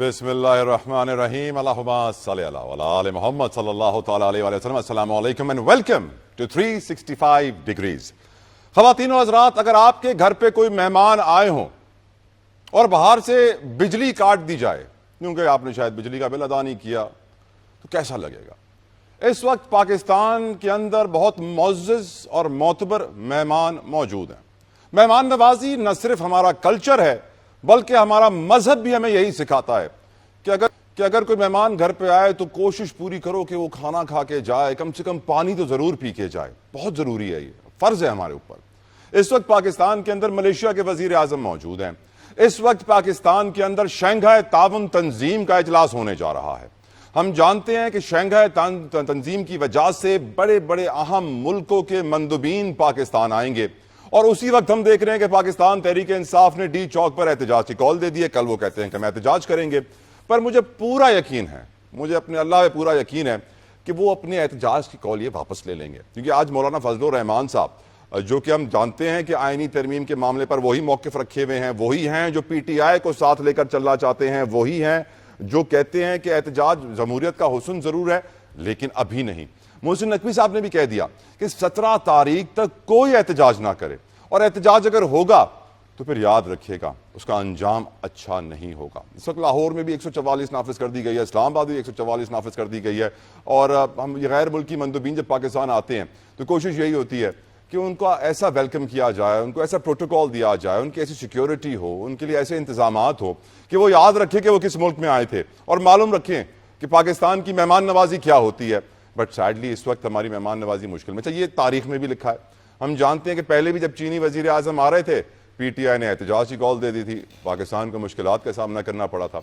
بسم اللہ الرحمن الرحیم اللہم صلی اللہ وعلی آل محمد صلی اللہ تعالیٰ علیہ وسلم. السلام علیکم and welcome to 365 degrees. خواتین و حضرات, اگر آپ کے گھر پہ کوئی مہمان آئے ہوں اور باہر سے بجلی کاٹ دی جائے کیونکہ آپ نے شاید بجلی کا بل ادا نہیں کیا تو کیسا لگے گا؟ اس وقت پاکستان کے اندر بہت معزز اور معتبر مہمان موجود ہیں. مہمان نوازی نہ صرف ہمارا کلچر ہے بلکہ ہمارا مذہب بھی ہمیں یہی سکھاتا ہے کہ اگر کوئی مہمان گھر پہ آئے تو کوشش پوری کرو کہ وہ کھانا کھا کے جائے, کم سے کم پانی تو ضرور پی کے جائے. بہت ضروری ہے, یہ فرض ہے ہمارے اوپر. اس وقت پاکستان کے اندر ملیشیا کے وزیر اعظم موجود ہیں. اس وقت پاکستان کے اندر شنگھائی تعاون تنظیم کا اجلاس ہونے جا رہا ہے. ہم جانتے ہیں کہ شنگھائی تنظیم کی وجہ سے بڑے بڑے اہم ملکوں کے مندوبین پاکستان آئیں گے, اور اسی وقت ہم دیکھ رہے ہیں کہ پاکستان تحریک انصاف نے ڈی چوک پر احتجاج کی کال دے دی ہے. کل وہ کہتے ہیں کہ ہم احتجاج کریں گے, پر مجھے پورا یقین ہے, مجھے اپنے اللہ پہ پورا یقین ہے کہ وہ اپنے احتجاج کی کال یہ واپس لے لیں گے. کیونکہ آج مولانا فضل الرحمان صاحب, جو کہ ہم جانتے ہیں کہ آئینی ترمیم کے معاملے پر وہی موقف رکھے ہوئے ہیں, وہی ہیں جو پی ٹی آئی کو ساتھ لے کر چلنا چاہتے ہیں, وہی ہیں جو کہتے ہیں کہ احتجاج جمہوریت کا حسن ضرور ہے لیکن ابھی نہیں. محسن نقوی صاحب نے بھی کہہ دیا کہ 17 تاریخ تک کوئی احتجاج نہ کرے, اور احتجاج اگر ہوگا تو پھر یاد رکھیے گا اس کا انجام اچھا نہیں ہوگا. اس وقت لاہور میں بھی 144 نافذ کر دی گئی ہے, اسلام آباد بھی 144 نافذ کر دی گئی ہے, اور ہم یہ غیر ملکی مندوبین جب پاکستان آتے ہیں تو کوشش یہی ہوتی ہے کہ ان کا ایسا ویلکم کیا جائے, ان کو ایسا پروٹوکول دیا جائے, ان کی ایسی سیکیورٹی ہو, ان کے لیے ایسے انتظامات ہو کہ وہ یاد رکھیں کہ وہ کس ملک میں آئے تھے, اور معلوم رکھیں کہ پاکستان کی مہمان نوازی کیا ہوتی ہے. بٹ سیڈلی اس وقت ہماری مہمان نوازی مشکل میں. یہ تاریخ میں بھی لکھا ہے. ہم جانتے ہیں کہ پہلے بھی جب چینی وزیر اعظم آ رہے تھے پی ٹی آئی نے احتجاج کی کال دے دی تھی, پاکستان کو مشکلات کا سامنا کرنا پڑا تھا.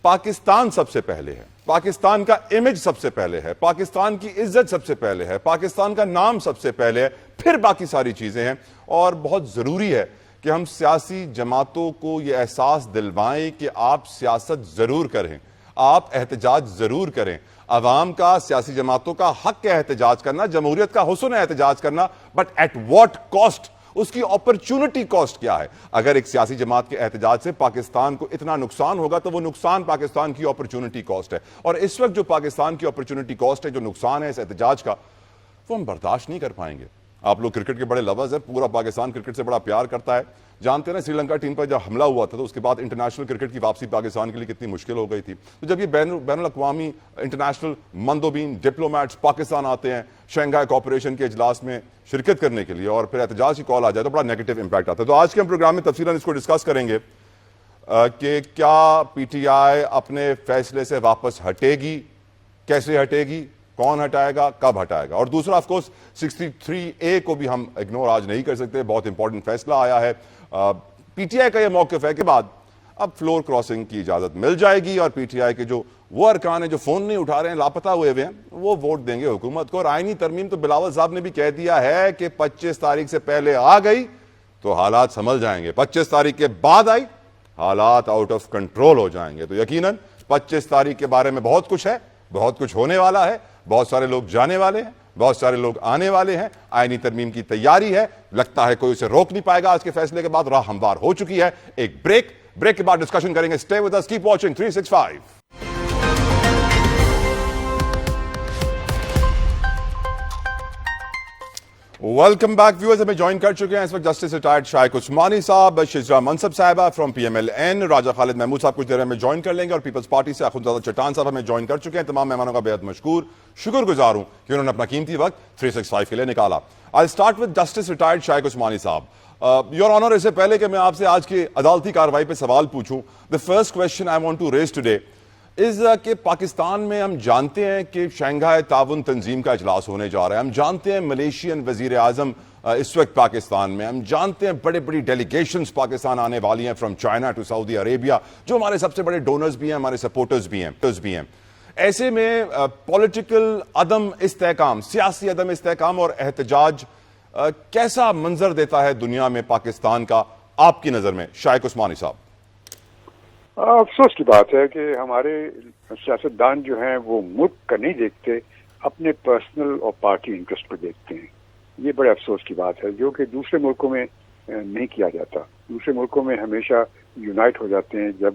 پاکستان سب سے پہلے ہے, پاکستان کا امیج سب سے پہلے ہے, پاکستان کی عزت سب سے پہلے ہے, پاکستان کا نام سب سے پہلے ہے, پھر باقی ساری چیزیں ہیں. اور بہت ضروری ہے کہ ہم سیاسی جماعتوں کو یہ احساس دلوائیں کہ آپ سیاست ضرور کریں, آپ احتجاج ضرور کریں. عوام کا, سیاسی جماعتوں کا حق ہے احتجاج کرنا, جمہوریت کا حسن ہے احتجاج کرنا, بٹ ایٹ واٹ کاسٹ, اس کی اپرچونٹی کاسٹ کیا ہے؟ اگر ایک سیاسی جماعت کے احتجاج سے پاکستان کو اتنا نقصان ہوگا تو وہ نقصان پاکستان کی اپرچونٹی کاسٹ ہے, اور اس وقت جو پاکستان کی اپرچونٹی کاسٹ ہے, جو نقصان ہے اس احتجاج کا, وہ ہم برداشت نہیں کر پائیں گے. آپ لوگ کرکٹ کے بڑے لوز ہیں, پورا پاکستان کرکٹ سے بڑا پیار کرتا ہے. جانتے ہیں نا سری لنکا ٹیم پر جب حملہ ہوا تھا تو اس کے بعد انٹرنیشنل کرکٹ کی واپسی پاکستان کے لیے کتنی مشکل ہو گئی تھی. تو جب یہ بین الاقوامی انٹرنیشنل مندوبین, ڈپلومیٹس پاکستان آتے ہیں شنگھائی کوآپریشن کے اجلاس میں شرکت کرنے کے لیے, اور پھر احتجاج کی کال آ جائے تو بڑا نیگیٹو امپیکٹ آتا ہے. تو آج کے ہم پروگرام میں تفصیلاً اس کو ڈسکس کریں گے کہ کیا پی ٹی آئی اپنے فیصلے سے واپس ہٹے گی, کیسے ہٹے گی, کون ہٹائے گا, کب ہٹائے گا. اور دوسرا آف کورس 63A کو بھی ہم اگنور آج نہیں کر سکتے, بہت امپورٹنٹ فیصلہ آیا ہے. پی ٹی آئی کا یہ موقف ہے کہ بعد اب فلور کراسنگ کی اجازت مل جائے گی, اور پی ٹی آئی کے جو وہ ارکان ہیں جو فون نہیں اٹھا رہے ہیں, لاپتہ ہوئے ہوئے ہیں, وہ ووٹ دیں گے حکومت کو. اور آئینی ترمیم تو بلاول صاحب نے بھی کہہ دیا ہے کہ 25 تاریخ سے پہلے آ گئی تو حالات سنبھل جائیں گے, 25 تاریخ کے بعد آئی حالات آؤٹ آف کنٹرول ہو جائیں گے. تو یقیناً 25 تاریخ کے بارے میں بہت کچھ ہے, بہت کچھ ہونے والا ہے, بہت سارے لوگ جانے والے ہیں, بہت سارے لوگ آنے والے ہیں. آئینی ترمیم کی تیاری ہے, لگتا ہے کوئی اسے روک نہیں پائے گا. آج کے فیصلے کے بعد راہ ہموار ہو چکی ہے. ایک بریک کے بعد ڈسکشن کریں گے. Stay with us, keep watching 365. Welcome back viewers. ہمیں جوائن کر چکے ہیں اس وقت جسٹس ریٹائرڈ شائق عثمانی صاحب, شجرا منصب صاحبہ from P M L N, Raja Khalid Mahmood صاحب کچھ دیر میں جوائن کر لیں گے, اور پیپلز پارٹی سے اخندزادہ چٹان صاحب ہمیں جوائن کر چکے ہیں. تمام مہمانوں کا بے حد شکر گزار ہوں کہ انہوں نے اپنا قیمتی وقت 365 کے لیے نکالا. I'll start with justice retired شائق عثمانی صاحب. یور آنر, اس سے پہلے کہ میں آپ سے آج کی عدالتی کارروائی پہ سوال پوچھوں, the first question I want to raise today is کہ پاکستان میں ہم جانتے ہیں کہ شنگھائی تعاون تنظیم کا اجلاس ہونے جا رہا ہے, ہم جانتے ہیں ملیشین وزیر اعظم اس وقت پاکستان میں, ہم جانتے ہیں بڑے بڑی ڈیلیگیشنز پاکستان آنے والی ہیں from China to Saudi Arabia, جو ہمارے سب سے بڑے ڈونرز بھی ہیں, ہمارے سپورٹرز بھی ہیں. ایسے میں پولیٹیکل عدم استحکام, سیاسی عدم استحکام اور احتجاج کیسا منظر دیتا ہے دنیا میں پاکستان کا آپ کی نظر میں شائق عثمانی صاحب؟ افسوس کی بات ہے کہ ہمارے سیاستدان جو ہیں وہ ملک کا نہیں دیکھتے, اپنے پرسنل اور پارٹی انٹرسٹ کو دیکھتے ہیں. یہ بڑے افسوس کی بات ہے جو کہ دوسرے ملکوں میں نہیں کیا جاتا. دوسرے ملکوں میں ہمیشہ یونائٹ ہو جاتے ہیں جب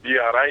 BRI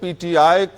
PTI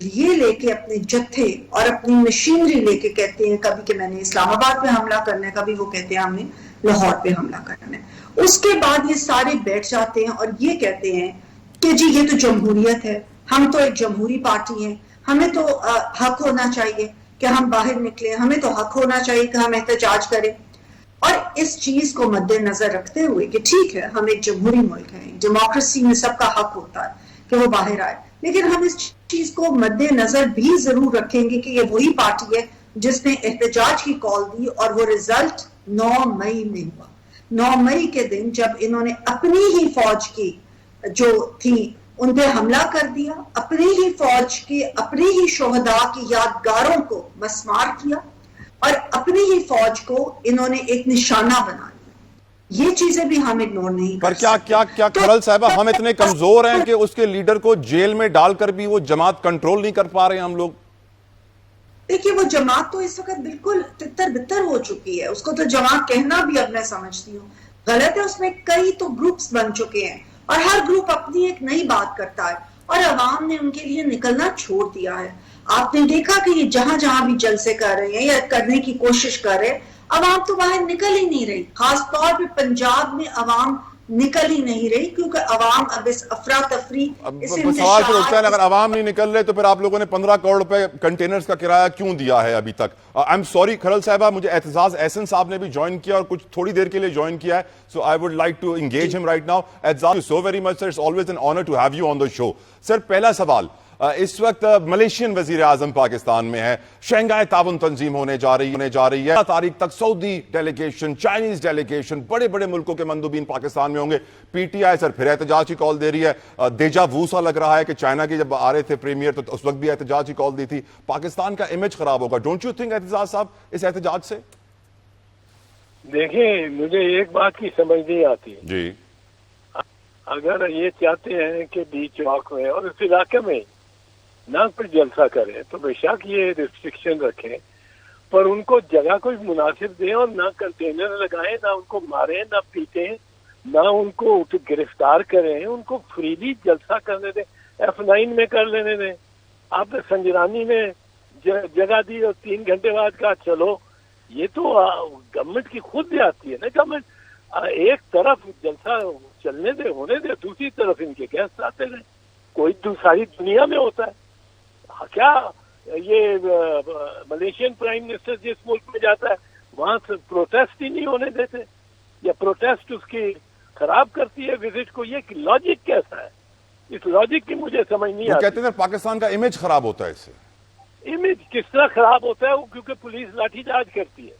یہ لے کے اپنے جتھے اور اپنی مشینری لے کے کہتے ہیں کبھی کہ میں نے اسلام آباد پہ حملہ کرنا ہے, کبھی وہ کہتے ہیں ہم نے لاہور پہ حملہ کرنا ہے. اس کے بعد یہ سارے بیٹھ جاتے ہیں اور یہ کہتے ہیں کہ جی یہ تو جمہوریت ہے, ہم تو ایک جمہوری پارٹی ہیں, ہمیں تو حق ہونا چاہیے کہ ہم باہر نکلیں, ہمیں تو حق ہونا چاہیے کہ ہم احتجاج کریں. اور اس چیز کو مد نظر رکھتے ہوئے کہ ٹھیک ہے ہم ایک جمہوری ملک ہیں, ڈیموکریسی میں سب کا حق ہوتا ہے کہ وہ باہر آئے, لیکن ہم اس چیز کو مد نظر بھی ضرور رکھیں گے کہ یہ وہی پارٹی ہے جس نے احتجاج کی کال دی اور وہ رزلٹ 9 مئی میں ہوا. 9 مئی کے دن جب انہوں نے اپنی ہی فوج کی جو تھی ان پہ حملہ کر دیا, اپنی ہی فوج کے اپنی ہی شہداء کی یادگاروں کو مسمار کیا اور اپنی ہی فوج کو انہوں نے ایک نشانہ بنا لیا. یہ چیزیں بھی ہم اگنور نہیں پر کر کیا کھرل صاحبہ ہم اتنے کمزور ہیں کہ اس کے لیڈر کو جیل میں ڈال کر بھی وہ جماعت کنٹرول نہیں کر پا رہے ہیں ہم لوگ؟ دیکھیے وہ جماعت تو اس وقت بالکل تتر بتر ہو چکی ہے, اس کو تو جماعت کہنا بھی اب میں سمجھتی ہوں غلط ہے. اس میں کئی تو گروپس بن چکے ہیں اور ہر گروپ اپنی ایک نئی بات کرتا ہے اور عوام نے ان کے لیے نکلنا چھوڑ دیا ہے. آپ نے دیکھا کہ یہ جہاں جہاں بھی جلسے کر رہے ہیں یا کرنے کی کوشش کر رہے ہیں, عوام تو باہر نکل ہی نہیں رہی. خاص طور پہ پنجاب میں عوام نکل ہی نہیں رہی کیونکہ عوام اب اس افراتفری سوال پھر اٹھتا ہے اگر عوام نہیں نکل رہے تو پھر آپ لوگوں نے 15 کروڑ روپے کنٹینرز کا کرایہ کیوں دیا ہے ابھی تک؟ آئی ایم سوری کھرل صاحبہ, مجھے اعتزاز احسن صاحب نے بھی جوائن کیا اور کچھ تھوڑی دیر کے لیے جوائن کیا ہے, so I would like to engage him right now. Aitzaz so very much sir, it's always an honour to have you on the show. Sir پہلا سوال, اس وقت ملیشین وزیر اعظم پاکستان میں ہے, شنگھائی تعاون تنظیم ہونے جا رہی ہے 11 تاریخ تک سعودی ڈیلیگیشن, چائنیز ڈیلیگیشن, بڑے بڑے ملکوں کے مندوبین پاکستان میں ہوں گے. پی ٹی آئی سر پھر احتجاج کی کال دے رہی ہے, دیجا وو سا لگ رہا ہے کہ چائنا کے جب آ رہے تھے پریمیئر تو اس وقت بھی احتجاج کی کال دی تھی. پاکستان کا امیج خراب ہوگا, ڈونٹ یو تھنک اعتزاز صاحب اس احتجاج سے؟ دیکھیں مجھے ایک بات کی سمجھ نہیں آتی جی, اگر یہ چاہتے ہیں کہ بیچ چوک میں اور اس علاقے میں نہ کوئی جلسہ کریں تو بے شک یہ ریسٹرکشن رکھیں, پر ان کو جگہ کوئی مناسب دیں اور نہ کنٹینر لگائیں, نہ ان کو ماریں, نہ پیٹیں, نہ ان کو گرفتار کریں, ان کو فریلی جلسہ کرنے دیں. F9 میں کر لینے دیں. آپ نے سنجرانی میں جگہ دی اور 3 گھنٹے بعد کہا چلو, یہ تو گورنمنٹ کی خود بھی آتی ہے نا. گورنمنٹ ایک طرف جلسہ چلنے دے, ہونے دے, دوسری طرف ان کے گیسٹ آتے رہے. کوئی ساری دنیا میں ہوتا ہے کیا؟ یہ ملیشین پرائم منسٹر جس ملک میں جاتا ہے وہاں سے پروٹیسٹ ہی نہیں ہونے دیتے, یا پروٹیسٹ اس کی خراب کرتی ہے وزٹ کو. یہ لاجک کیسا ہے؟ اس لاجک کی مجھے سمجھ نہیں آتی. کہتے ہیں پاکستان کا امیج خراب ہوتا ہے اس سے. امیج کس طرح خراب ہوتا ہے؟ کیونکہ پولیس لاٹھی چارج کرتی ہے.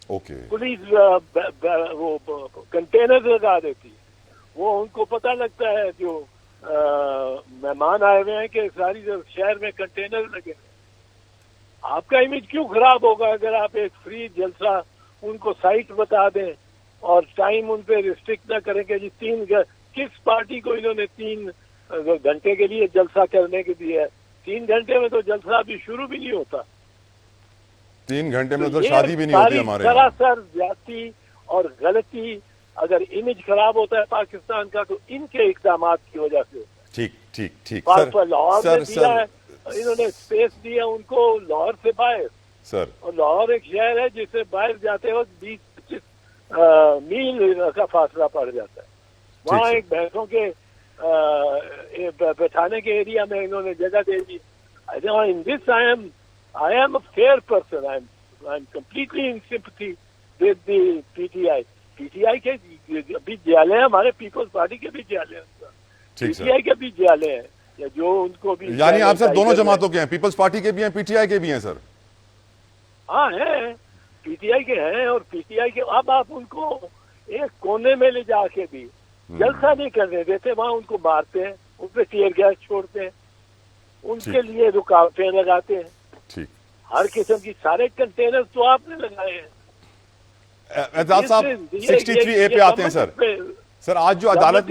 اوکے, پولیس وہ کنٹینر لگا دیتی ہے. وہ ان کو پتہ لگتا ہے جو مہمان آئے ہوئے ہیں کہ ساری شہر میں کنٹینر لگے. آپ کا امیج کیوں خراب ہوگا اگر آپ ایک فری جلسہ ان کو سائٹ بتا دیں اور ٹائم ان پہ ریسٹرکٹ نہ کریں کہ جی 3 کس پارٹی کو انہوں نے 3 گھنٹے کے لیے جلسہ کرنے کے لیے ہے؟ 3 گھنٹے میں تو جلسہ ابھی شروع بھی نہیں ہوتا. 3 گھنٹے میں تو شادی بھی نہیں ہوتی ہمارے. سراسر زیادتی اور غلطی. اگر امیج خراب ہوتا ہے پاکستان کا تو ان کے اقدامات کی وجہ سے ہوتا ہے. ٹھیک لاہور نے دیا ہے, انہوں نے اسپیس دیا ان کو لاہور سے باہر, سر, اور لاہور ایک شہر ہے جس سے باہر جاتے وقت 20-25 میل کا فاصلہ پڑ جاتا ہے. وہاں ایک بھینسوں کے بٹھانے کے ایریا میں انہوں نے جگہ دے دی. ان دس I am a fair person. I'm completely in sympathy with the PTI. PTI کے بھی جیالے ہیں, ہمارے پیپلز پارٹی کے بھی جیالے ہیں, PTI کے بھی جیالے ہیں, یا جو ان کو بھی. یعنی آپ سر دونوں جماعتوں کے ہیں, پیپلز پارٹی کے بھی ہیں, پی ٹی آئی کے بھی ہیں سر؟ ہاں ہیں, پی ٹی آئی کے ہیں اور پی ٹی آئی کے. اب آپ ان کو ایک کونے میں لے جا کے بھی جلسہ نہیں کرنے دیتے, وہاں ان کو مارتے ہیں, ان پہ ٹیئر گیس چھوڑتے ہیں, ان کے لیے رکاوٹیں لگاتے ہیں. ہر قسم کی سارے کنٹینر تو آپ نے لگائے ہیں. اعتزاز صاحب 63A پہ آتے ہیں سر. سر آج جو عدالت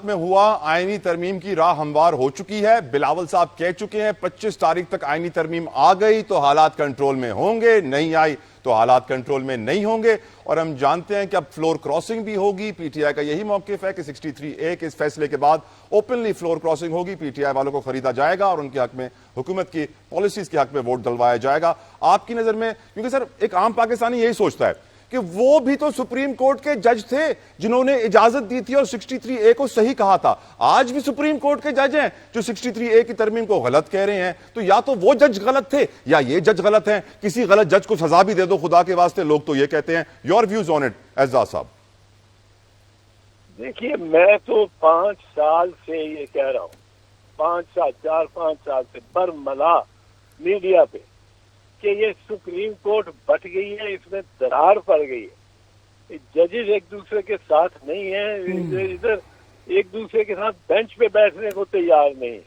میں ہوا آئینی ترمیم کی راہ ہموار ہو چکی ہے. بلاول صاحب کہہ چکے ہیں 25 تاریخ تک آئینی ترمیم آ گئی تو حالات کنٹرول میں ہوں گے, نہیں آئی تو حالات کنٹرول میں نہیں ہوں گے، اور ہم جانتے ہیں کہ اب فلور کراسنگ بھی ہوگی. پی ٹی آئی کا یہی موقف ہے کہ 63A کے اس فیصلے کے بعد اوپنلی فلور کراسنگ ہوگی، پی ٹی آئی والوں کو خریدا جائے گا اور ان کے حق میں حکومت کی پالیسیز کے حق میں ووٹ ڈلوایا جائے گا. آپ کی نظر میں، کیونکہ سر ایک عام پاکستانی یہی سوچتا ہے کہ وہ بھی تو سپریم کورٹ کے جج تھے جنہوں نے اجازت دی تھی اور 63A کو صحیح کہا تھا. آج بھی سپریم کورٹ کے جج ہیں جو 63A کی ترمیم کو غلط کہہ رہے ہیں. تو یا تو وہ جج غلط تھے یا یہ جج غلط ہیں. کسی غلط جج کو سزا بھی دے دو خدا کے واسطے، لوگ تو یہ کہتے ہیں. یور ویوز آن اٹ اعزاز صاحب. دیکھیے، میں تو 5 سال سے یہ کہہ رہا ہوں، 4-5 سال سے برملا میڈیا پہ کہ یہ سپریم کورٹ بٹ گئی ہے، اس میں درار پڑ گئی ہے. ججز ایک دوسرے کے ساتھ نہیں ہیں، ادھر ایک دوسرے کے ساتھ بینچ پہ بیٹھنے کو تیار نہیں ہے.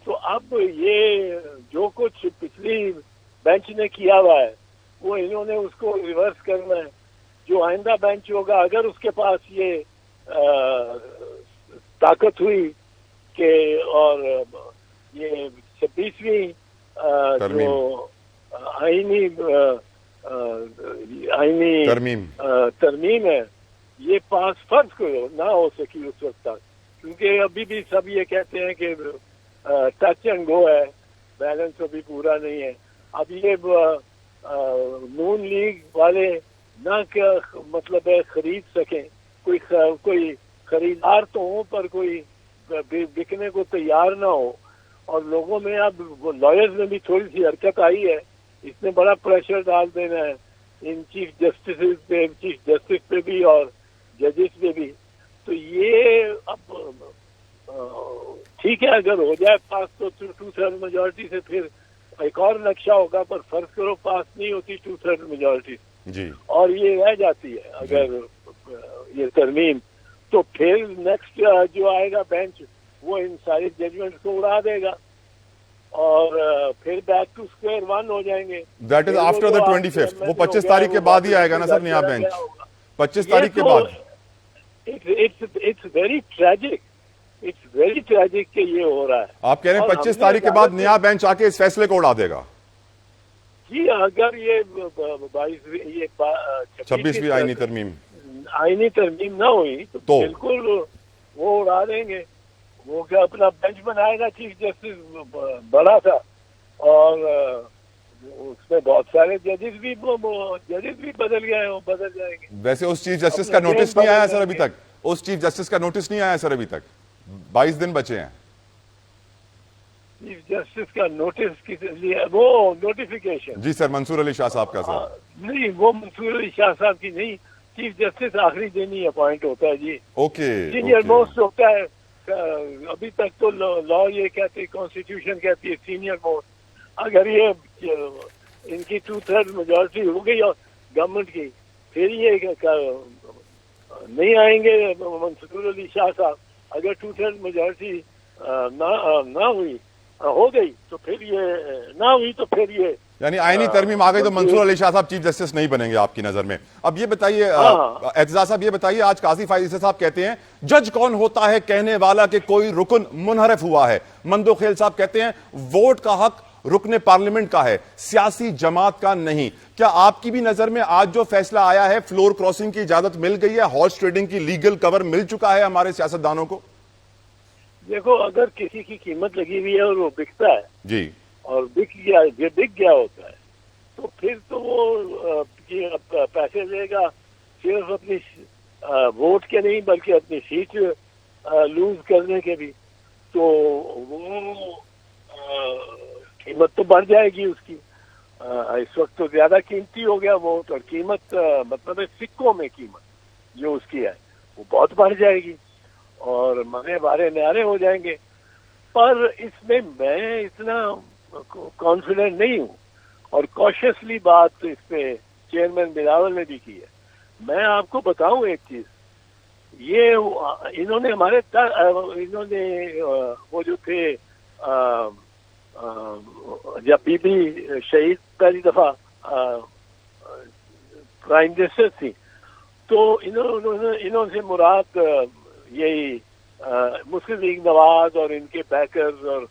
تو اب یہ جو کچھ پچھلی بینچ نے کیا ہوا ہے وہ انہوں نے اس کو ریورس کرنا ہے. جو آئندہ بینچ ہوگا، اگر اس کے پاس یہ طاقت ہوئی کہ اور یہ 26ویں جو آئینی ترمیم ہے یہ پاس فرض کرو نہ ہو سکی اس وقت تک، کیونکہ ابھی بھی سب یہ کہتے ہیں کہ ٹچ اینڈ گو ہے، بیلنس ابھی پورا نہیں ہے. اب یہ نون لیگ والے نہ کیا مطلب ہے خرید سکیں، کوئی خریدار تو ہو پر کوئی بکنے کو تیار نہ ہو. اور لوگوں میں اب لائرز میں بھی تھوڑی سی حرکت آئی ہے، اس نے بڑا پریشر ڈال دینا ہے ان چیف جسٹس پہ بھی اور ججز پہ بھی. تو یہ اب ٹھیک ہے، اگر ہو جائے پاس تو 2/3 میجورٹی سے پھر ایک اور نقشہ ہوگا، پر فرض کرو پاس نہیں ہوتی 2/3 میجورٹی جی اور یہ رہ جاتی ہے اگر یہ ترمیم، تو پھر نیکسٹ جو آئے گا بینچ وہ ان ساری ججمنٹ کو اڑا دے گا اور پھر بیک ٹو اسکوائر 1 ہو جائیں گے. That is after the 25th. وہ 25 تاریخ کے بعد ہی آئے گا نا سر نیا بینچ، 25 تاریخ کے بعد. اٹس ویری ٹریجک کہ یہ ہو رہا ہے. آپ کہہ رہے ہیں 25 تاریخ کے بعد نیا بینچ آ کے اس فیصلے کو اڑا دے گا. جی، اگر یہ 26ویں آئینی ترمیم نہ ہوئی تو بالکل وہ اڑا دیں گے. وہ کیا اپنا بینچ بنائے گا چیف جسٹس بڑا تھا، اور اس میں بہت سارے ججز بھی بدل گئے ہیں، وہ بدل جائیں گے. ویسے اس چیف جسٹس کا نوٹس نہیں آیا سر ابھی تک، اس چیف جسٹس کا نوٹس نہیں آیا سر ابھی تک، 22 دن بچے ہیں. چیف جسٹس کا نوٹس کس لیے؟ وہ نوٹیفیکیشن جی سر منصور علی شاہ صاحب کا سر. نہیں، وہ منصور علی شاہ صاحب کی نہیں، چیف جسٹس آخری دن ہی اپوائنٹ ہوتا ہے. جی اوکے، سینئر موسٹ ہوتا ہے. ابھی تک تو لا یہ کہتے، کانسٹیٹیوشن کہتی ہے سینئر موسٹ. اگر یہ ان کی 2/3 میجورٹی ہو گئی اور گورنمنٹ کی، پھر یہ نہیں آئیں گے منصور علی شاہ صاحب. اگر 2/3 میجورٹی نہ ہوئی ہو گئی تو پھر یہ نہ ہوئی تو پھر یہ یعنی آئینی ترمیم آ گئی تو منصور علی شاہ صاحب چیف جسٹس نہیں بنیں گے آپ کی نظر میں. اب یہ بتائیے اعتزاز صاحب، یہ بتائیے آج قاضی فائز عیسی صاحب کہتے ہیں جج کون ہوتا ہے کہنے والا کہ کوئی رکن منحرف ہوا ہے. مندو خیل صاحب کہتے ہیں ووٹ کا حق رکن پارلیمنٹ کا ہے، سیاسی جماعت کا نہیں. کیا آپ کی بھی نظر میں آج جو فیصلہ آیا ہے فلور کراسنگ کی اجازت مل گئی ہے، ہارس ٹریڈنگ کی لیگل کور مل چکا ہے ہمارے سیاستدانوں کو؟ دیکھو، اگر کسی کی قیمت لگی ہوئی ہے اور وہ بکتا ہے جی اور بک گیا ہوتا ہے تو پھر تو وہ پیسے دے گا، صرف اپنی ووٹ کے نہیں بلکہ اپنی سیٹ لوز کرنے کے بھی. تو وہ قیمت تو بڑھ جائے گی اس کی. اس وقت تو زیادہ قیمتی ہو گیا ووٹ، اور قیمت مطلب سکوں میں قیمت جو اس کی ہے وہ بہت بڑھ جائے گی اور منے بارے نیارے ہو جائیں گے. پر اس میں اتنا کانفیڈنٹ نہیں ہوں، اور کوشسلی بات اس پہ چیئرمین بلاول نے بھی کی ہے. میں آپ کو بتاؤں ایک چیز، یہ انہوں نے وہ جو تھے جب بی بی شہید پہلی دفعہ پرائم منسٹر تھی تو انہوں سے مراد یہی مسلم لیگ نواز اور ان کے بیکرز اور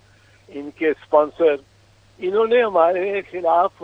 ان کے اسپانسر، انہوں نے ہمارے خلاف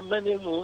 MNA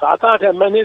7-8 MNA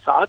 7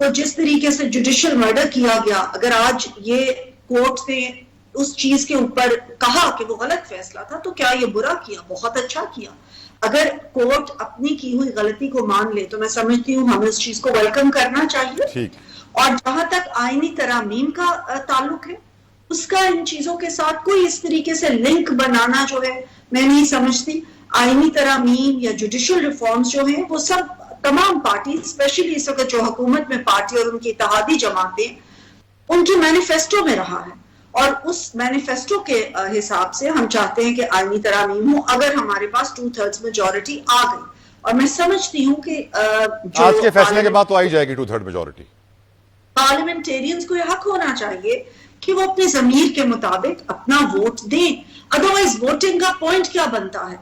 تو جس طریقے سے جوڈیشل مرڈر کیا گیا، اگر آج یہ کورٹ نے اس چیز کے اوپر کہا کہ وہ غلط فیصلہ تھا تو کیا یہ برا کیا؟ بہت اچھا کیا. اگر کورٹ اپنی کی ہوئی غلطی کو مان لے تو میں سمجھتی ہوں ہمیں اس چیز کو ویلکم کرنا چاہیے. اور جہاں تک آئینی ترامیم کا تعلق ہے، اس کا ان چیزوں کے ساتھ کوئی اس طریقے سے لنک بنانا جو ہے میں نہیں سمجھتی. آئینی ترامیم یا جوڈیشل ریفارمز جو ہیں وہ سب تمام پارٹی، اسپیشلی اس وقت جو حکومت میں پارٹی اور ان کی اتحادی جماعتیں، ان کی مینیفیسٹو میں رہا ہے، اور اس مینیفیسٹو کے حساب سے ہم چاہتے ہیں کہ آئینی ترامیم ہو اگر ہمارے پاس 2/3 میجورٹی آ گئی. اور میں سمجھتی ہوں کہ آج کے فیصلے کے بعد تو آئی جائے گی 2/3 میجورٹی. پارلیمنٹیرینز کو یہ حق ہونا چاہیے کہ وہ اپنے ضمیر کے مطابق اپنا ووٹ دیں. ادروائز ووٹنگ کا پوائنٹ کیا بنتا ہے؟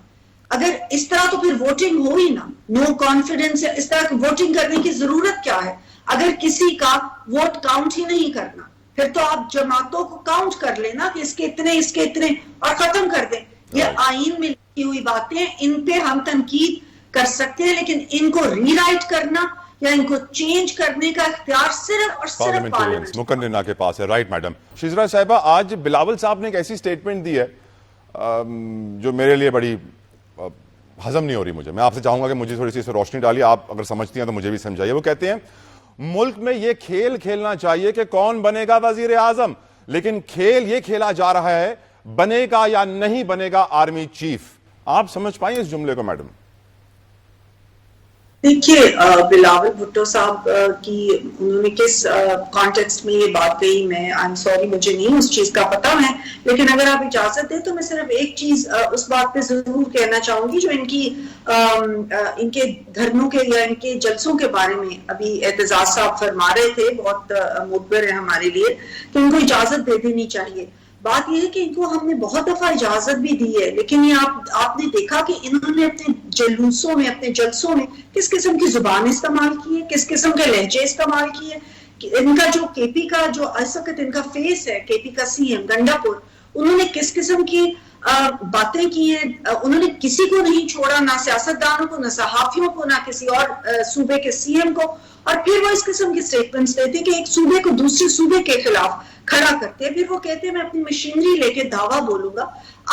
اگر اس طرح تو پھر ووٹنگ ہو ہی نہ. نو کانفیڈنس یا اس طرح کی ووٹنگ کرنے کی ضرورت کیا ہے اگر کسی کا ووٹ کاؤنٹ ہی نہیں کرنا؟ پھر تو آپ جماعتوں کو کاؤنٹ کر لینا کہ اس کے اتنے اور ختم کر دیں. یہ آئین میں لکھی ہوئی باتیں، ان پہ ہم تنقید کر سکتے ہیں، لیکن ان کو ری رائٹ کرنا یا ان کو چینج کرنے کا اختیار صرف اور صرف پارلیمنٹ مقننہ کے پاس ہے. Right madam. شیزرا صاحبہ، آج بلاول صاحب نے ایک ایسی سٹیٹمنٹ دی ہے جو میرے لیے بڑی ہضم نہیں ہو رہی مجھے. میں آپ سے چاہوں گا کہ مجھے تھوڑی سی اس پر روشنی ڈالیے. آپ اگر سمجھتی ہیں تو مجھے بھی سمجھائیے. وہ کہتے ہیں ملک میں یہ کھیل کھیلنا چاہیے کہ کون بنے گا وزیر اعظم، لیکن کھیل یہ کھیلا جا رہا ہے بنے گا یا نہیں بنے گا آرمی چیف. آپ سمجھ پائیں اس جملے کو میڈم؟ دیکھیے، بلاول بھٹو صاحب کی انہوں نے کس کانٹیکسٹ میں یہ بات کہی، میں آئی ایم سوری مجھے نہیں اس چیز کا پتہ ہے، لیکن اگر آپ اجازت دیں تو میں صرف ایک چیز اس بات پہ ضرور کہنا چاہوں گی جو ان کے دھرنوں کے یا ان کے جلسوں کے بارے میں ابھی اعتزاز صاحب فرما رہے تھے. بہت معتبر ہے ہمارے لیے کہ ان کو اجازت دے دینی چاہیے. بات یہ ہے کہ ان کو ہم نے بہت دفعہ اجازت بھی دی ہے، لیکن یہ آپ نے دیکھا کہ انہوں نے اپنے جلوسوں میں، اپنے جلسوں میں کس قسم کی زبان استعمال کی ہے، کس قسم کے لہجے استعمال کیے. ان کا جو کے پی کا جو اس وقت ان کا فیس ہے، کے پی کا سی ایم گنڈا پور، انہوں نے کس قسم کی باتیں کی ہیں. انہوں نے کسی کو نہیں چھوڑا، نہ سیاستدانوں کو، نہ صحافیوں کو، نہ کسی اور صوبے کے سی ایم کو. اور پھر وہ اس قسم کی سٹیٹمنٹس دیتے کہ ایک صوبے کو دوسرے صوبے کے خلاف کھڑا کرتے ہیں. پھر وہ کہتے ہیں میں اپنی مشینری لے کے دعویٰ بولوں گا.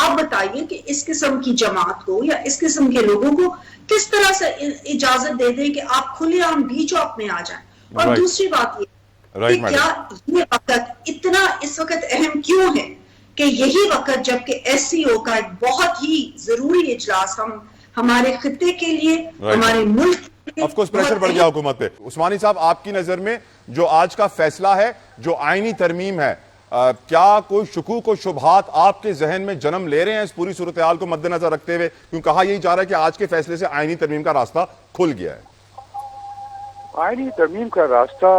آپ بتائیے کہ اس قسم کی جماعت کو یا اس قسم کے لوگوں کو کس طرح سے اجازت دے دیں کہ آپ کھلے عام بیچ آپ میں آ جائیں. اور دوسری بات یہ کہ کیا یہ وقت اتنا اس وقت اہم کیوں ہے کہ یہی وقت جبکہ ایس سی او کا ایک بہت ہی ضروری اجلاس ہمارے خطے کے لیے، ہمارے ملک آف کورس پریشر بڑھ گیا حکومت پہ. عثمانی صاحب، آپ کی نظر میں جو آج کا فیصلہ ہے، جو آئینی ترمیم ہے، کیا کوئی شکوک و شبہات آپ کے ذہن میں جنم لے رہے ہیں اس پوری صورتحال کو مد نظر رکھتے ہوئے؟ کیوں کہا یہی جا رہا ہے کہ آج کے فیصلے سے آئینی ترمیم کا راستہ کھل گیا ہے. آئینی ترمیم کا راستہ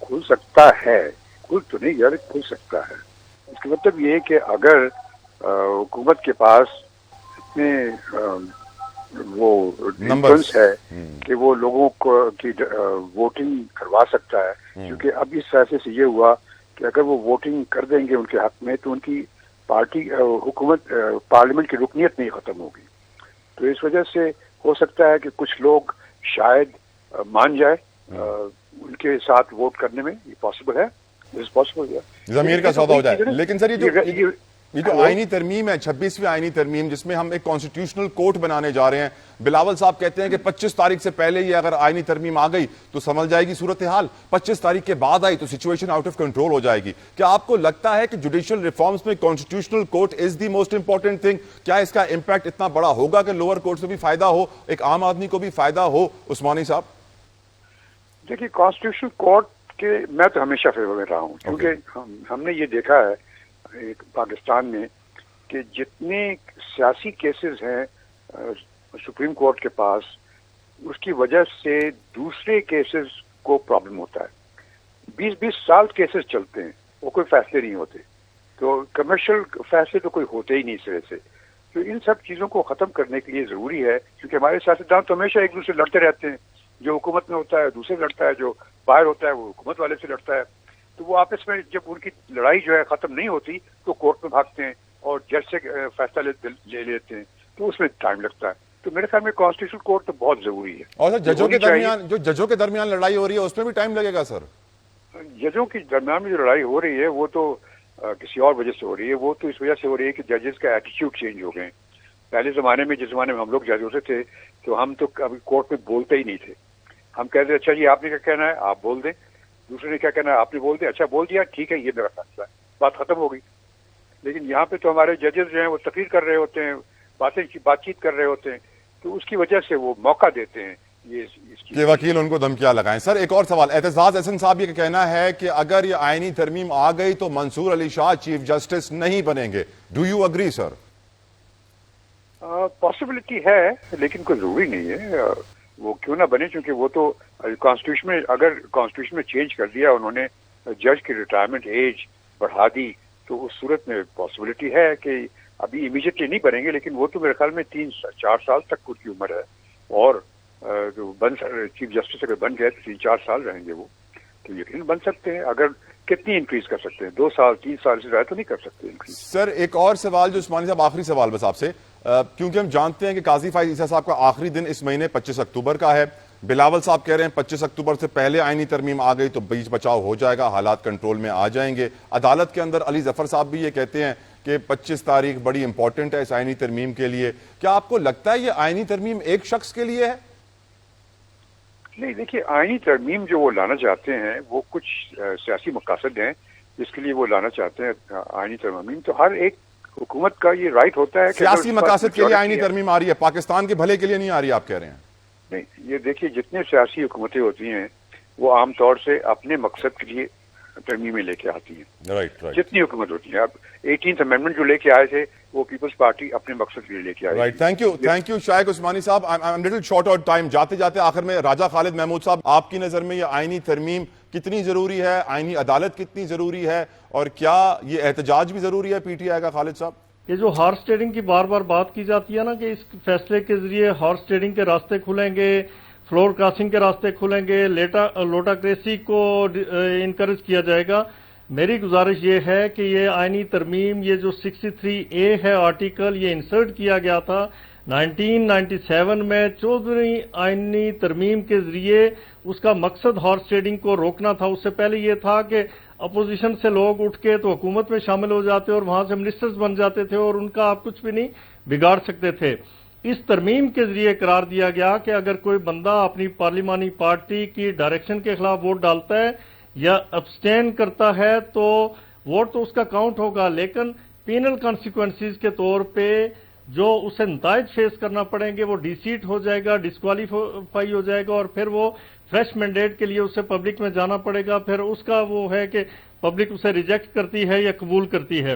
کھل سکتا ہے، کھل تو نہیں یار، کھل سکتا ہے. اس کا مطلب یہ ہے کہ اگر حکومت کے پاس اتنے وہ انفلوئنس ہے کہ وہ لوگوں کو کی ووٹنگ کروا سکتا ہے. کیونکہ اب اس فیصلے سے یہ ہوا کہ اگر وہ ووٹنگ کر دیں گے ان کے حق میں تو ان کی پارٹی حکومت پارلیمنٹ کی رکنیت نہیں ختم ہوگی. تو اس وجہ سے ہو سکتا ہے کہ کچھ لوگ شاید مان جائے ان کے ساتھ ووٹ کرنے میں. یہ پاسبل ہے، ضمیر کا سودا ہو جائے. لیکن سر یہ جو آئینی ترمیم ہے، 26ویں آئینی ترمیم، جس میں ہم ایک کانسٹیٹیوشنل کورٹ بنانے جا رہے ہیں، بلاول صاحب کہتے ہیں کہ 25 تاریخ سے پہلے یہ اگر آئینی ترمیم آ گئی تو سنبھل جائے گی صورتحال، 25 تاریخ کے بعد آئی تو سچویشن آؤٹ آف کنٹرول ہو جائے گی. کیا آپ کو لگتا ہے کہ جوڈیشل ریفارمز میں constitutional court is the most important thing? کیا اس کا امپیکٹ اتنا بڑا ہوگا کہ لوور کورٹ سے بھی فائدہ ہو، ایک عام آدمی کو بھی فائدہ ہو؟ عثمانی صاحب دیکھیے، کانسٹیٹیوشنل کورٹ کے میں تو ہمیشہ فیور میں رہا ہوں، کیونکہ ہم نے یہ دیکھا ہے پاکستان میں کہ جتنے سیاسی کیسز ہیں سپریم کورٹ کے پاس، اس کی وجہ سے دوسرے کیسز کو پرابلم ہوتا ہے. 20 سال کیسز چلتے ہیں، وہ کوئی فیصلے نہیں ہوتے. تو کمرشل فیصلے تو کوئی ہوتے ہی نہیں سرے سے. تو ان سب چیزوں کو ختم کرنے کے لیے ضروری ہے، کیونکہ ہمارے سیاستدان تو ہمیشہ ایک دوسرے لڑتے رہتے ہیں. جو حکومت میں ہوتا ہے دوسرے لڑتا ہے، جو باہر ہوتا ہے وہ حکومت والے سے لڑتا ہے. تو وہ آپس میں جب ان کی لڑائی جو ہے ختم نہیں ہوتی تو کورٹ میں بھاگتے ہیں اور جج سے فیصلہ لے لیتے ہیں. تو اس میں ٹائم لگتا ہے. تو میرے خیال میں کانسٹیٹیوشنل کورٹ تو بہت ضروری ہے. اور سر ججوں کے ہونی چاہیے. درمیان جو ججوں کے درمیان لڑائی ہو رہی ہے اس میں بھی ٹائم لگے گا سر؟ ججوں کے درمیان میں جو لڑائی ہو رہی ہے وہ تو کسی اور وجہ سے ہو رہی ہے. وہ تو اس وجہ سے ہو رہی ہے کہ ججز کا ایٹیٹیوڈ چینج ہو گئے. پہلے زمانے میں جس زمانے میں ہم لوگ جج ہوتے تھے تو ہم تو کبھی کورٹ میں بولتے ہی نہیں تھے. ہم کہتے اچھا جی آپ نے کیا کہنا ہے آپ بول دیں, دوسرے نے کیا کہنا ہے آپ نے بول دیں, اچھا بول دیا ٹھیک ہے یہ میرا فیصلہ ہے, بات ختم ہو گئی. لیکن یہاں پہ تو ہمارے ججز جو ہیں وہ تقریر کر رہے ہوتے ہیں, بات چیت کر رہے ہوتے ہیں, تو اس کی وجہ سے وہ موقع دیتے ہیں یہ اس کی کہ وکیل ان کو دھمکیاں لگائیں. سر ایک اور سوال, اعتزاز احسن صاحب یہ کہنا ہے کہ اگر یہ آئینی ترمیم آ گئی تو منصور علی شاہ چیف جسٹس نہیں بنیں گے. Do you agree sir? Possibility ہے لیکن کوئی ضروری نہیں ہے وہ کیوں نہ بنے, کیونکہ وہ تو کانسٹیٹیوشن میں اگر کانسٹیٹیوشن میں چینج کر دیا انہوں نے, جج کی ریٹائرمنٹ ایج بڑھا دی, تو اس صورت میں پاسبلٹی ہے کہ ابھی امیجیٹلی نہیں بنیں گے, لیکن وہ تو میرے خیال میں 3-4 سال تک ان کی عمر ہے, اور جو چیف جسٹس اگر بن گئے تو 3-4 سال رہیں گے وہ, تو یقیناً بن سکتے ہیں. اگر کتنی انکریز کر سکتے ہیں, 2 سال 3 سال سے زیادہ تو نہیں کر سکتے انکریز. سر ایک اور سوال جو عثمانی صاحب, آخری سوال بس آپ سے, کیونکہ ہم جانتے ہیں کہ قاضی فائز عیسیٰ صاحب کا آخری دن اس مہینے 25 اکتوبر کا ہے. بلاول صاحب کہہ رہے ہیں 25 اکتوبر سے پہلے آئینی ترمیم آ گئی تو بیچ بچاؤ ہو جائے گا, حالات کنٹرول میں آ جائیں گے. عدالت کے اندر علی ظفر صاحب بھی یہ کہتے ہیں کہ 25 تاریخ بڑی امپورٹنٹ ہے اس آئینی ترمیم کے لیے. کیا آپ کو لگتا ہے یہ آئینی ترمیم ایک شخص کے لیے ہے؟ نہیں دیکھیے, آئینی ترمیم جو وہ لانا چاہتے ہیں وہ کچھ سیاسی مقاصد ہیں جس کے لیے وہ لانا چاہتے ہیں آئینی ترمیم. تو ہر ایک حکومت کا یہ رائٹ ہوتا ہے کہ سیاسی مقاصد کے لیے آئینی ترمیم آ رہی ہے, پاکستان کے بھلے کے لیے نہیں آ رہی, آپ کہہ رہے ہیں؟ نہیں, یہ دیکھیے جتنے سیاسی حکومتیں ہوتی ہیں وہ عام طور سے اپنے مقصد کے لیے ترمیمیں لے کے آتی ہیں. Right right. جتنی حکومت ہوتی ہیں, اب 18th امینڈمنٹ جو لے کے آئے تھے وہ پیپلز پارٹی اپنے مقصد کے لیے لے کے آئی. رائٹ, تھینک یو شائق عثمانی صاحب. I am little short out time. جاتے جاتے آخر میں راجہ خالد محمود صاحب, آپ کی نظر میں یہ آئینی ترمیم کتنی ضروری ہے, آئینی عدالت کتنی ضروری ہے, اور کیا یہ احتجاج بھی ضروری ہے پی ٹی آئی کا؟ خالد صاحب, یہ جو ہارس ٹریڈنگ کی بار بار بات کی جاتی ہے نا کہ اس فیصلے کے ذریعے ہارس ٹریڈنگ کے راستے کھلیں گے, فلور کراسنگ کے راستے کھلیں گے, لوٹاکریسی کو انکریج کیا جائے گا, میری گزارش یہ ہے کہ یہ آئینی ترمیم, یہ جو 63A ہے آرٹیکل, یہ انسرٹ کیا گیا تھا 1997 میں 14ویں آئینی ترمیم کے ذریعے. اس کا مقصد ہارس ٹریڈنگ کو روکنا تھا. اس سے پہلے یہ تھا کہ اپوزیشن سے لوگ اٹھ کے تو حکومت میں شامل ہو جاتے اور وہاں سے منسٹرز بن جاتے تھے اور ان کا آپ کچھ بھی نہیں بگاڑ سکتے تھے. اس ترمیم کے ذریعے قرار دیا گیا کہ اگر کوئی بندہ اپنی پارلیمانی پارٹی کی ڈائریکشن کے خلاف ووٹ ڈالتا ہے یا ابسٹین کرتا ہے تو ووٹ تو اس کا کاؤنٹ ہوگا, لیکن پینل کانسیکوینسز کے طور پہ جو اسے نتائج فیس کرنا پڑیں گے وہ ڈی سیٹ ہو جائے گا, ڈسکوالیفائی ہو جائے گا, اور پھر وہ فریش مینڈیٹ کے لیے اسے پبلک میں جانا پڑے گا. پھر اس کا وہ ہے کہ پبلک اسے ریجیکٹ کرتی ہے یا قبول کرتی ہے.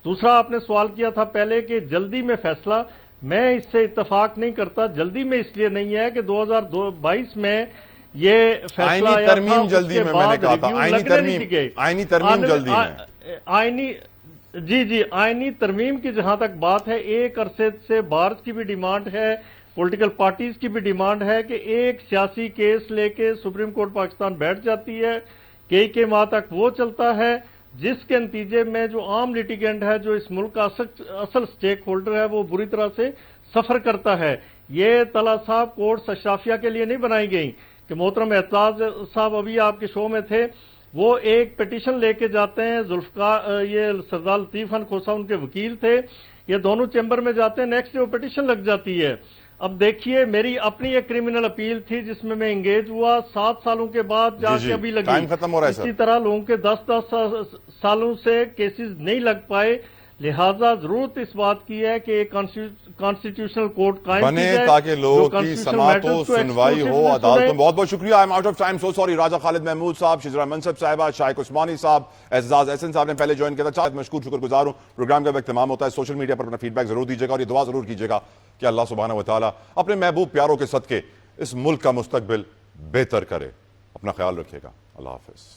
دوسرا آپ نے سوال کیا تھا پہلے کہ جلدی میں فیصلہ, میں اس سے اتفاق نہیں کرتا. جلدی میں اس لیے نہیں ہے کہ 2022 میں یہ فیصلہ آئینی ترمیم جلدی میں, میں نے کہا تھا آئینی ترمیم جلدی میں. آئینی ترمیم کی جہاں تک بات ہے, ایک عرصے سے بارز کی بھی ڈیمانڈ ہے, پولیٹیکل پارٹیز کی بھی ڈیمانڈ ہے کہ ایک سیاسی کیس لے کے سپریم کورٹ پاکستان بیٹھ جاتی ہے, کئی ماہ تک وہ چلتا ہے, جس کے نتیجے میں جو عام لیٹیگنٹ ہے, جو اس ملک کا اصل سٹیک ہولڈر ہے, وہ بری طرح سے سفر کرتا ہے. یہ طلعت صاحب کوٹس اشرافیہ کے لیے نہیں بنائی گئی کہ محترم اعتزاز صاحب ابھی آپ کے شو میں تھے, وہ ایک پیٹیشن لے کے جاتے ہیں, یہ سردار لطیف خان کھوسا ان کے وکیل تھے, یہ دونوں چیمبر میں جاتے ہیں, نیکسٹ ڈے وہ پیٹیشن لگ جاتی ہے. اب دیکھیے میری اپنی ایک کرمنل اپیل تھی جس میں انگیج ہوا, 7 سالوں کے بعد جا کے ابھی لگی. ٹائم ختم ہو رہا ہے سر. اسی طرح لوگوں کے 10 سالوں سے کیسز نہیں لگ پائے, لہذا ضرورت اس بات کی ہے کہ ایک کانسٹیٹیوشنل کورٹ قائم بنے تاکہ لوگوں کی سماعت ہو, سنوائی ہو عدالتوں. بہت بہت شکریہ. I am out of time, so sorry. Raja Khalid Mahmood صاحب, شجرا منصب صاحبہ, شائق عثمانی صاحب, اعتزاز احسن صاحب نے پہلے جوائن کیا تھا. مشکور شکر گزار ہوں. پروگرام کا اختتام ہوتا ہے. سوشل میڈیا پر اپنا فیڈ بیک ضرور دیجیے گا اور یہ دعا ضرور کیجیے گا کہ اللہ سبحانہ و تعالیٰ اپنے محبوب پیاروں کے صدقے اس ملک کا مستقبل بہتر کرے. اپنا خیال رکھیے گا. اللہ حافظ.